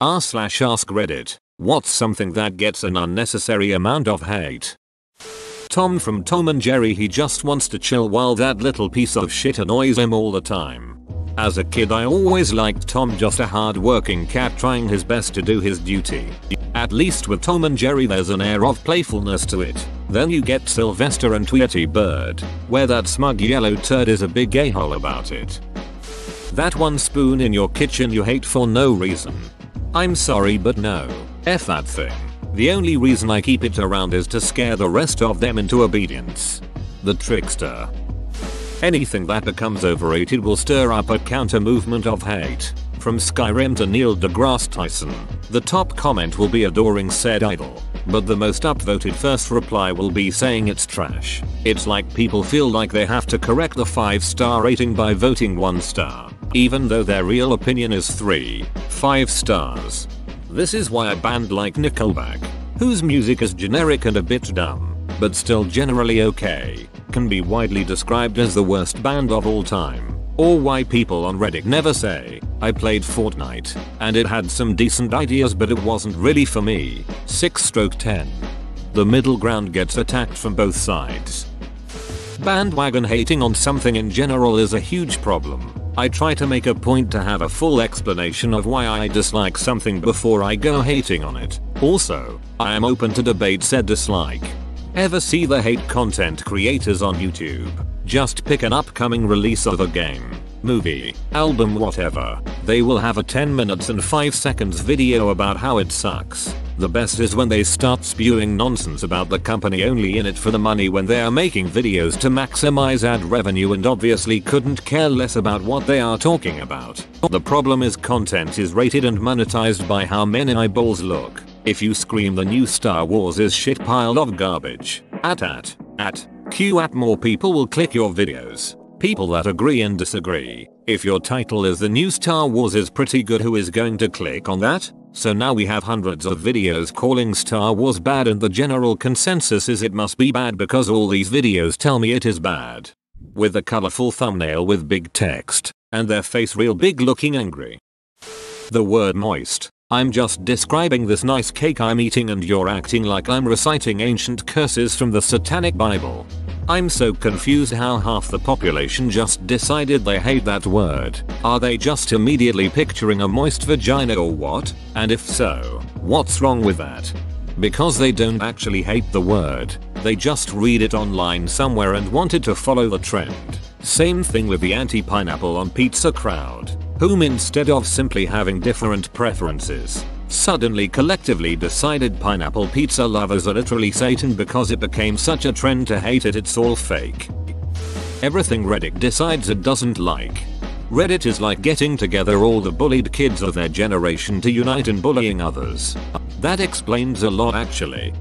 r/ask Reddit. What's something that gets an unnecessary amount of hate? Tom from Tom and Jerry. He just wants to chill while that little piece of shit annoys him all the time. As a kid I always liked Tom, just a hard-working cat trying his best to do his duty. At least with Tom and Jerry there's an air of playfulness to it. Then you get Sylvester and Tweety Bird, where that smug yellow turd is a big a-hole about it. That one spoon in your kitchen you hate for no reason. I'm sorry but no. F that thing. The only reason I keep it around is to scare the rest of them into obedience. The trickster. Anything that becomes overrated will stir up a counter movement of hate. From Skyrim to Neil deGrasse Tyson, the top comment will be adoring said idol, but the most upvoted first reply will be saying it's trash. It's like people feel like they have to correct the 5-star rating by voting 1 star, even though their real opinion is 3-5 stars. This is why a band like Nickelback, whose music is generic and a bit dumb, but still generally okay, can be widely described as the worst band of all time. Or why people on Reddit never say, I played Fortnite, and it had some decent ideas but it wasn't really for me. 6/10. The middle ground gets attacked from both sides. Bandwagon hating on something in general is a huge problem. I try to make a point to have a full explanation of why I dislike something before I go hating on it. Also, I am open to debate said dislike. Ever see the hate content creators on YouTube? Just pick an upcoming release of a game, movie, album, whatever. They will have a 10 minutes and 5 seconds video about how it sucks. The best is when they start spewing nonsense about the company only in it for the money when they are making videos to maximize ad revenue and obviously couldn't care less about what they are talking about. The problem is content is rated and monetized by how many eyeballs look. If you scream the new Star Wars is shit pile of garbage, more people will click your videos. People that agree and disagree. If your title is the new Star Wars is pretty good, who is going to click on that? So now we have hundreds of videos calling Star Wars bad and the general consensus is it must be bad because all these videos tell me it is bad. With a colorful thumbnail with big text, and their face real big looking angry. The word moist. I'm just describing this nice cake I'm eating and you're acting like I'm reciting ancient curses from the Satanic Bible. I'm so confused how half the population just decided they hate that word. Are they just immediately picturing a moist vagina or what? And if so, what's wrong with that? Because they don't actually hate the word, they just read it online somewhere and wanted to follow the trend. Same thing with the anti-pineapple on pizza crowd, whom instead of simply having different preferences, suddenly collectively decided pineapple pizza lovers are literally Satan because it became such a trend to hate it. It's all fake. Everything Reddit decides it doesn't like. Reddit is like getting together all the bullied kids of their generation to unite in bullying others. That explains a lot actually.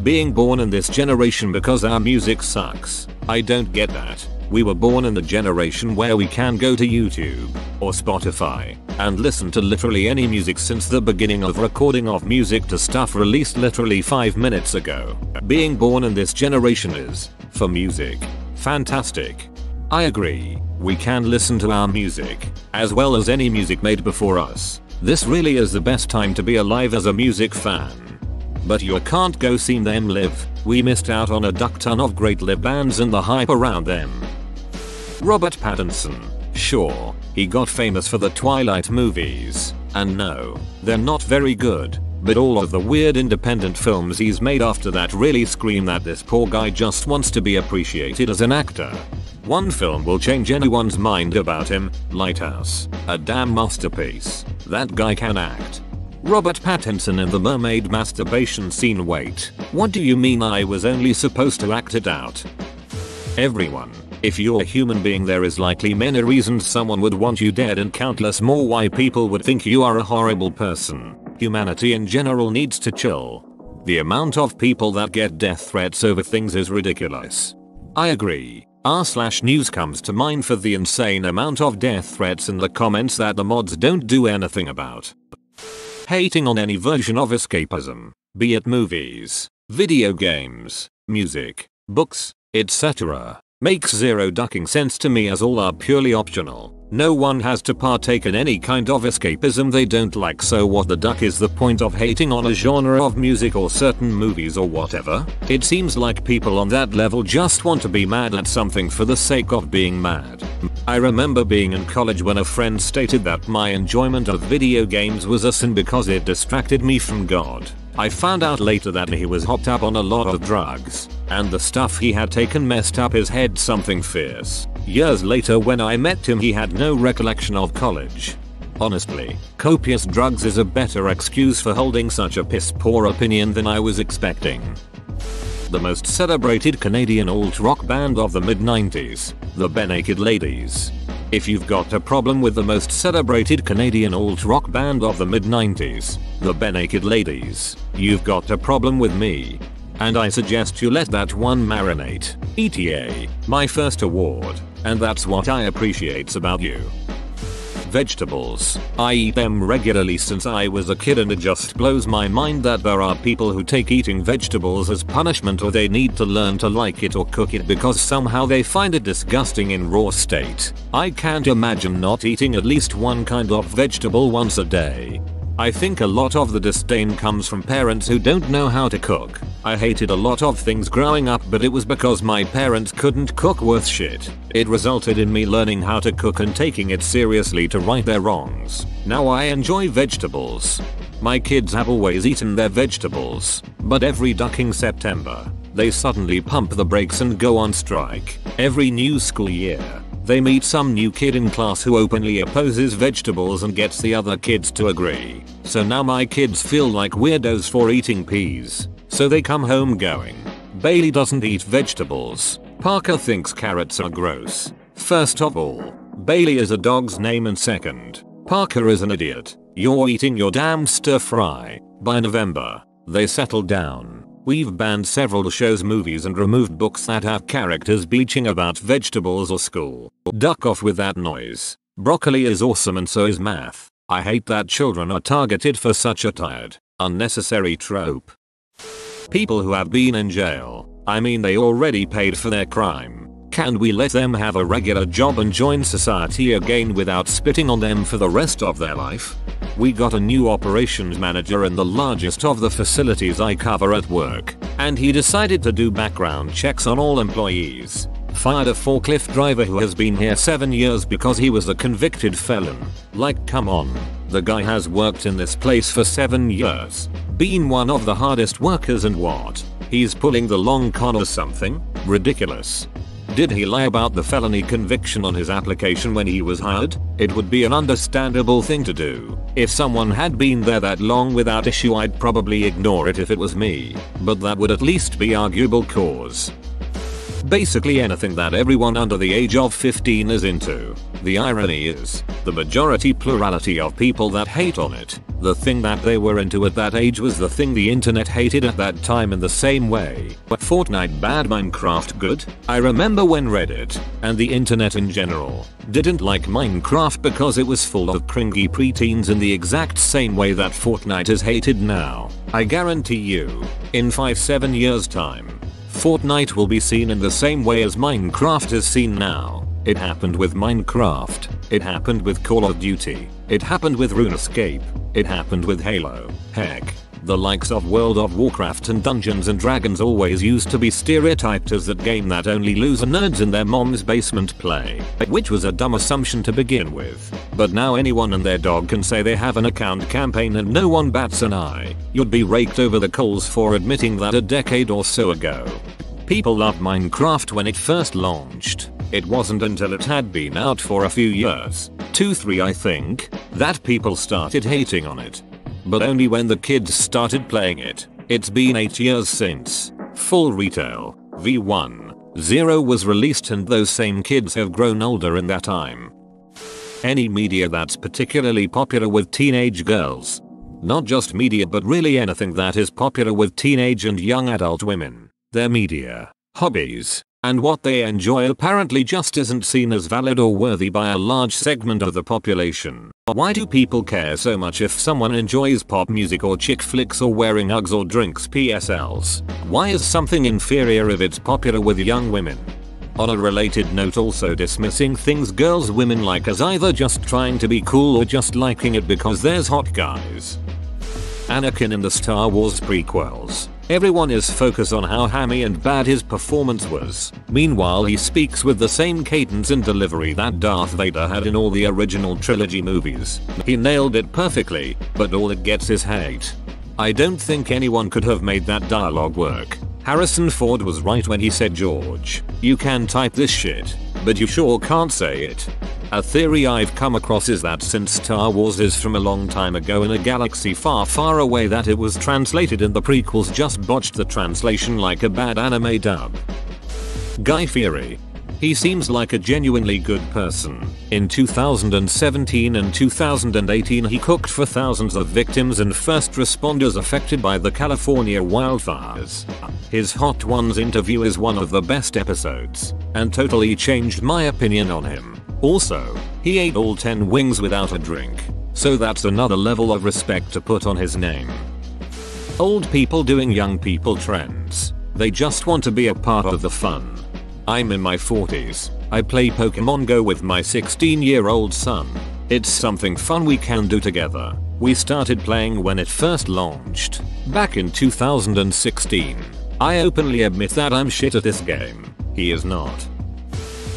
Being born in this generation because our music sucks. I don't get that. We were born in the generation where we can go to YouTube or Spotify and listen to literally any music since the beginning of recording of music to stuff released literally 5 minutes ago. Being born in this generation is, for music, fantastic. I agree. We can listen to our music, as well as any music made before us. This really is the best time to be alive as a music fan. But you can't go see them live. We missed out on a duck ton of great live bands and the hype around them. Robert Pattinson. Sure, he got famous for the Twilight movies. And no, they're not very good. But all of the weird independent films he's made after that really scream that this poor guy just wants to be appreciated as an actor. One film will change anyone's mind about him. Lighthouse. A damn masterpiece. That guy can act. Robert Pattinson in the mermaid masturbation scene. Wait, what do you mean I was only supposed to act it out? Everyone, if you're a human being there is likely many reasons someone would want you dead and countless more why people would think you are a horrible person. Humanity in general needs to chill. The amount of people that get death threats over things is ridiculous. I agree. r/news comes to mind for the insane amount of death threats in the comments that the mods don't do anything about. Hating on any version of escapism, be it movies, video games, music, books, etc., makes zero ducking sense to me as all are purely optional. No one has to partake in any kind of escapism they don't like, so what the duck is the point of hating on a genre of music or certain movies or whatever? It seems like people on that level just want to be mad at something for the sake of being mad. I remember being in college when a friend stated that my enjoyment of video games was a sin because it distracted me from God. I found out later that he was hopped up on a lot of drugs, and the stuff he had taken messed up his head something fierce. Years later when I met him, he had no recollection of college. Honestly, copious drugs is a better excuse for holding such a piss poor opinion than I was expecting. The most celebrated Canadian alt-rock band of the mid-90s, the Barenaked Ladies. If you've got a problem with the most celebrated Canadian alt-rock band of the mid-90s, the Barenaked Ladies, you've got a problem with me. And I suggest you let that one marinate. ETA, my first award, and that's what I appreciate about you. Vegetables. I eat them regularly since I was a kid, and it just blows my mind that there are people who take eating vegetables as punishment, or they need to learn to like it or cook it because somehow they find it disgusting in raw state. I can't imagine not eating at least one kind of vegetable once a day. I think a lot of the disdain comes from parents who don't know how to cook. I hated a lot of things growing up, but it was because my parents couldn't cook worth shit. It resulted in me learning how to cook and taking it seriously to right their wrongs. Now I enjoy vegetables. My kids have always eaten their vegetables, but every ducking September, they suddenly pump the brakes and go on strike. Every new school year, they meet some new kid in class who openly opposes vegetables and gets the other kids to agree. So now my kids feel like weirdos for eating peas. So they come home going, Bailey doesn't eat vegetables. Parker thinks carrots are gross. First of all, Bailey is a dog's name, and second, Parker is an idiot. You're eating your damn stir fry. By November, they settled down. We've banned several shows, movies, and removed books that have characters bitching about vegetables or school. Duck off with that noise. Broccoli is awesome and so is math. I hate that children are targeted for such a tired, unnecessary trope. People who have been in jail. I mean, they already paid for their crime. Can we let them have a regular job and join society again without spitting on them for the rest of their life? We got a new operations manager in the largest of the facilities I cover at work, and he decided to do background checks on all employees. Fired a forklift driver who has been here 7 years because he was a convicted felon. Like, come on. The guy has worked in this place for 7 years. Been one of the hardest workers, and what? He's pulling the long con or something? Ridiculous. Did he lie about the felony conviction on his application when he was hired? It would be an understandable thing to do. If someone had been there that long without issue, I'd probably ignore it if it was me. But that would at least be arguable cause. Basically anything that everyone under the age of 15 is into. The irony is, the majority plurality of people that hate on it, the thing that they were into at that age was the thing the internet hated at that time in the same way. But Fortnite bad, Minecraft good? I remember when Reddit, and the internet in general, didn't like Minecraft because it was full of cringy preteens in the exact same way that Fortnite is hated now. I guarantee you, in 5-7 years time, Fortnite will be seen in the same way as Minecraft is seen now. It happened with Minecraft. It happened with Call of Duty. It happened with RuneScape. It happened with Halo. Heck, the likes of World of Warcraft and Dungeons and Dragons always used to be stereotyped as that game that only loser nerds in their mom's basement play, which was a dumb assumption to begin with. But now anyone and their dog can say they have an account campaign and no one bats an eye. You'd be raked over the coals for admitting that a decade or so ago. People loved Minecraft when it first launched. It wasn't until it had been out for a few years, 2-3 I think, that people started hating on it. But only when the kids started playing it. It's been 8 years since Full Retail V1.0 was released, and those same kids have grown older in that time. Any media that's particularly popular with teenage girls. Not just media, but really anything that is popular with teenage and young adult women. Their media, hobbies, and what they enjoy apparently just isn't seen as valid or worthy by a large segment of the population. Why do people care so much if someone enjoys pop music or chick flicks or wearing Uggs or drinks PSLs? Why is something inferior if it's popular with young women? On a related note, also dismissing things girls women like as either just trying to be cool or just liking it because there's hot guys. Anakin in the Star Wars prequels. Everyone is focused on how hammy and bad his performance was. Meanwhile, he speaks with the same cadence and delivery that Darth Vader had in all the original trilogy movies. He nailed it perfectly, but all it gets is hate. I don't think anyone could have made that dialogue work. Harrison Ford was right when he said, "George, you can type this shit, but you sure can't say it." A theory I've come across is that since Star Wars is from a long time ago in a galaxy far far away, that it was translated in the prequels just botched the translation like a bad anime dub. Guy Fieri. He seems like a genuinely good person. In 2017 and 2018 he cooked for thousands of victims and first responders affected by the California wildfires. His Hot Ones interview is one of the best episodes, and totally changed my opinion on him. Also, he ate all 10 wings without a drink, so that's another level of respect to put on his name. Old people doing young people trends. They just want to be a part of the fun. I'm in my 40s. I play Pokemon Go with my 16-year-old son. It's something fun we can do together. We started playing when it first launched, back in 2016. I openly admit that I'm shit at this game. He is not.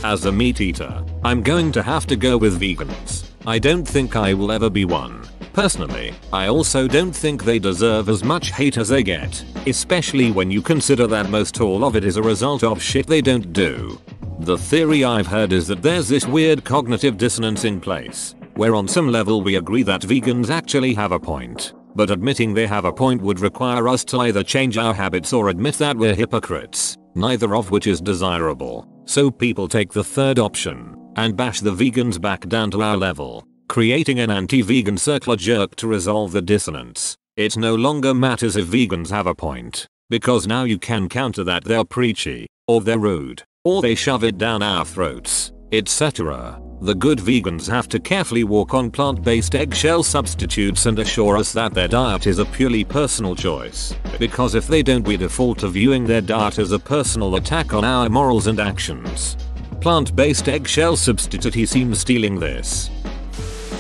As a meat eater, I'm going to have to go with vegans. I don't think I will ever be one. Personally, I also don't think they deserve as much hate as they get, especially when you consider that most all of it is a result of shit they don't do. The theory I've heard is that there's this weird cognitive dissonance in place, where on some level we agree that vegans actually have a point, but admitting they have a point would require us to either change our habits or admit that we're hypocrites, neither of which is desirable. So people take the third option and bash the vegans back down to our level, creating an anti-vegan circular jerk to resolve the dissonance. It no longer matters if vegans have a point, because now you can counter that they're preachy, or they're rude, or they shove it down our throats, etc. The good vegans have to carefully walk on plant-based eggshell substitutes and assure us that their diet is a purely personal choice, because if they don't, we default to viewing their diet as a personal attack on our morals and actions. Plant-based eggshell substitute, he seems stealing this.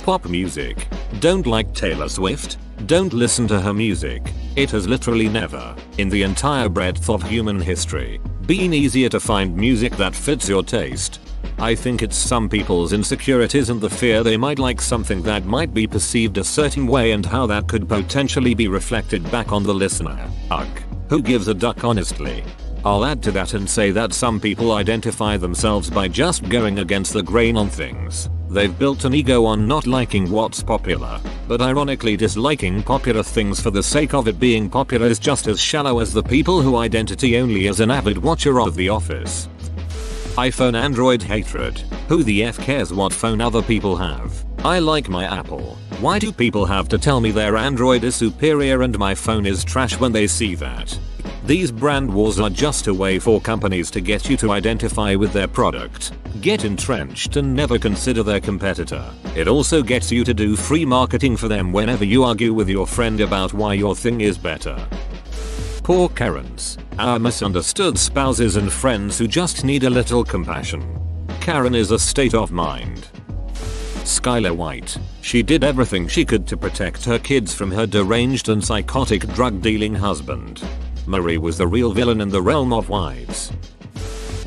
Pop music. Don't like Taylor Swift? Don't listen to her music. It has literally never, in the entire breadth of human history, been easier to find music that fits your taste. I think it's some people's insecurities and the fear they might like something that might be perceived a certain way and how that could potentially be reflected back on the listener. Ugh. Who gives a duck, honestly? I'll add to that and say that some people identify themselves by just going against the grain on things. They've built an ego on not liking what's popular, but ironically disliking popular things for the sake of it being popular is just as shallow as the people who identity only as an avid watcher of The Office. iPhone Android hatred. Who the F cares what phone other people have? I like my Apple. Why do people have to tell me their Android is superior and my phone is trash when they see that? These brand wars are just a way for companies to get you to identify with their product, get entrenched and never consider their competitor. It also gets you to do free marketing for them whenever you argue with your friend about why your thing is better. Poor Karens. Our misunderstood spouses and friends who just need a little compassion. Karen is a state of mind. Skylar White. She did everything she could to protect her kids from her deranged and psychotic drug-dealing husband. Marie was the real villain in the realm of wives.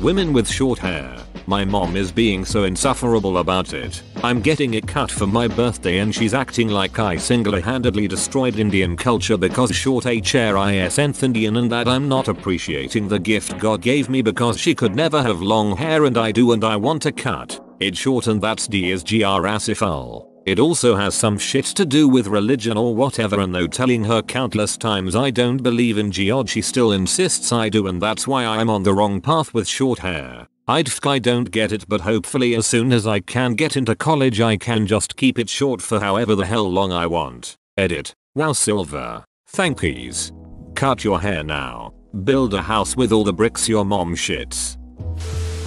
Women with short hair. My mom is being so insufferable about it. I'm getting it cut for my birthday and she's acting like I single-handedly destroyed Indian culture because short hair is nth Indian and that I'm not appreciating the gift God gave me because she could never have long hair and I do and I want to cut it short and that's D is grasifal. It also has some shit to do with religion or whatever, and though telling her countless times I don't believe in God, she still insists I do, and that's why I'm on the wrong path with short hair. I don't get it, but hopefully as soon as I can get into college I can just keep it short for however the hell long I want. Edit. Wow Silver. Thankies. Cut your hair now. Build a house with all the bricks your mom shits.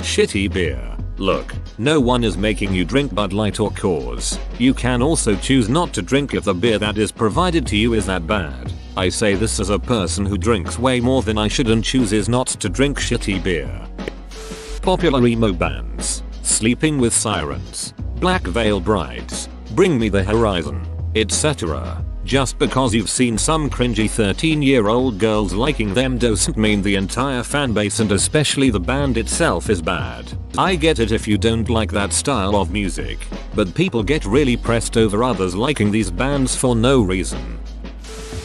Shitty beer. Look, no one is making you drink Bud Light or Coors. You can also choose not to drink if the beer that is provided to you is that bad. I say this as a person who drinks way more than I should and chooses not to drink shitty beer. popular emo bands, Sleeping with Sirens, Black Veil Brides, Bring Me the Horizon, etc. Just because you've seen some cringy 13-year-old girls liking them doesn't mean the entire fanbase and especially the band itself is bad. I get it if you don't like that style of music, but people get really pressed over others liking these bands for no reason.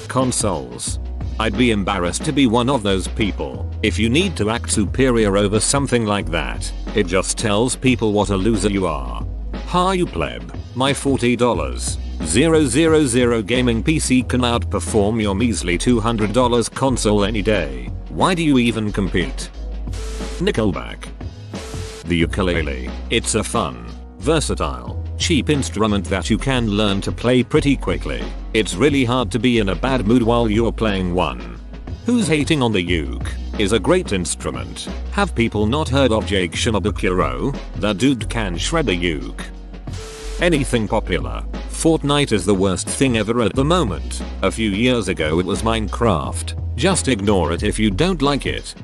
Consoles. I'd be embarrassed to be one of those people. If you need to act superior over something like that, it just tells people what a loser you are. Ha you pleb, my $40 000 gaming PC can outperform your measly $200 console any day. Why do you even compete? Nickelback. The ukulele. It's a fun, versatile, cheap instrument that you can learn to play pretty quickly. It's really hard to be in a bad mood while you're playing one. Who's hating on the uke? Is a great instrument. Have people not heard of Jake Shimabukuro? That dude can shred a uke. Anything popular. Fortnite is the worst thing ever at the moment. A few years ago it was Minecraft. Just ignore it if you don't like it.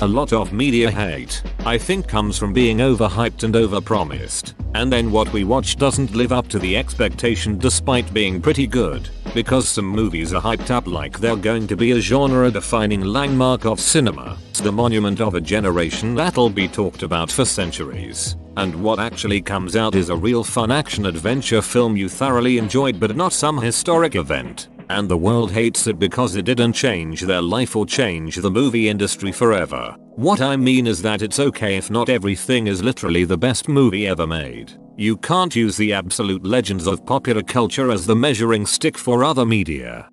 A lot of media hate, I think, comes from being overhyped and overpromised, and then what we watch doesn't live up to the expectation despite being pretty good, because some movies are hyped up like they're going to be a genre-defining landmark of cinema, the monument of a generation that'll be talked about for centuries, and what actually comes out is a real fun action-adventure film you thoroughly enjoyed but not some historic event. And the world hates it because it didn't change their life or change the movie industry forever. What I mean is that it's okay if not everything is literally the best movie ever made. You can't use the absolute legends of popular culture as the measuring stick for other media.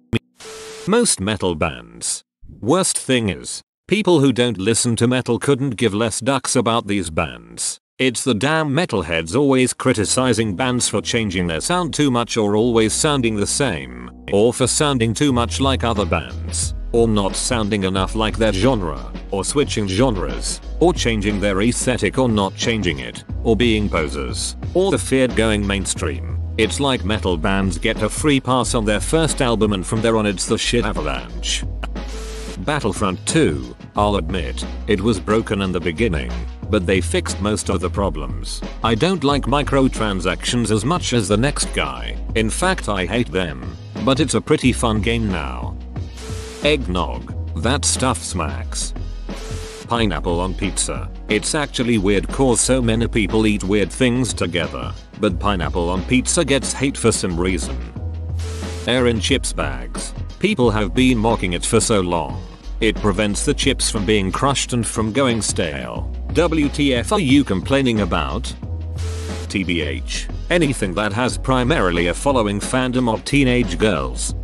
Most metal bands. Worst thing is, people who don't listen to metal couldn't give less ducks about these bands. It's the damn metalheads always criticizing bands for changing their sound too much or always sounding the same, or for sounding too much like other bands, or not sounding enough like their genre, or switching genres, or changing their aesthetic or not changing it, or being posers, or the feared going mainstream. It's like metal bands get a free pass on their first album and from there on it's the shit avalanche. Battlefront 2, I'll admit, it was broken in the beginning, but they fixed most of the problems. I don't like microtransactions as much as the next guy. In fact, I hate them, but it's a pretty fun game now. Eggnog. That stuff smacks. Pineapple on pizza. It's actually weird cause so many people eat weird things together, but pineapple on pizza gets hate for some reason. Air in chips bags. People have been mocking it for so long. It prevents the chips from being crushed and from going stale. WTF are you complaining about? TBH. Anything that has primarily a following fandom of teenage girls.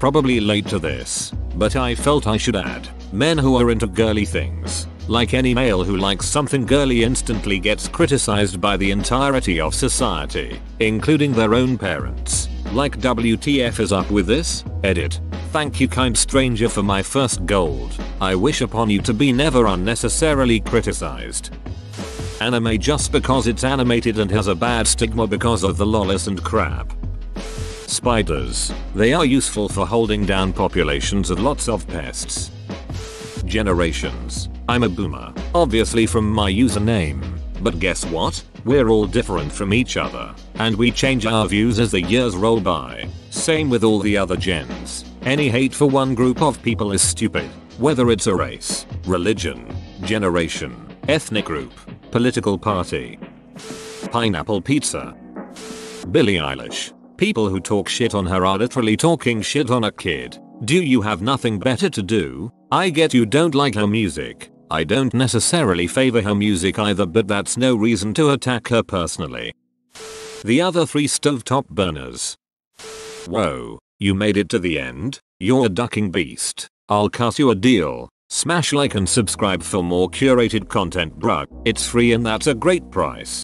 Probably late to this, but I felt I should add. Men who are into girly things. Like any male who likes something girly instantly gets criticized by the entirety of society, including their own parents. Like WTF is up with this? Edit. Thank you kind stranger for my first gold. I wish upon you to be never unnecessarily criticized. Anime just because it's animated and has a bad stigma because of the lolis and crap. Spiders. They are useful for holding down populations of lots of pests. Generations. I'm a boomer, obviously from my username. But guess what? We're all different from each other, and we change our views as the years roll by. Same with all the other gens. Any hate for one group of people is stupid, whether it's a race, religion, generation, ethnic group, political party. Pineapple pizza. Billie Eilish. People who talk shit on her are literally talking shit on a kid. Do you have nothing better to do? I get you don't like her music. I don't necessarily favor her music either, but that's no reason to attack her personally. The other three stovetop burners. Whoa, you made it to the end? You're a ducking beast. I'll cut you a deal. Smash like and subscribe for more curated content, bruh. It's free and that's a great price.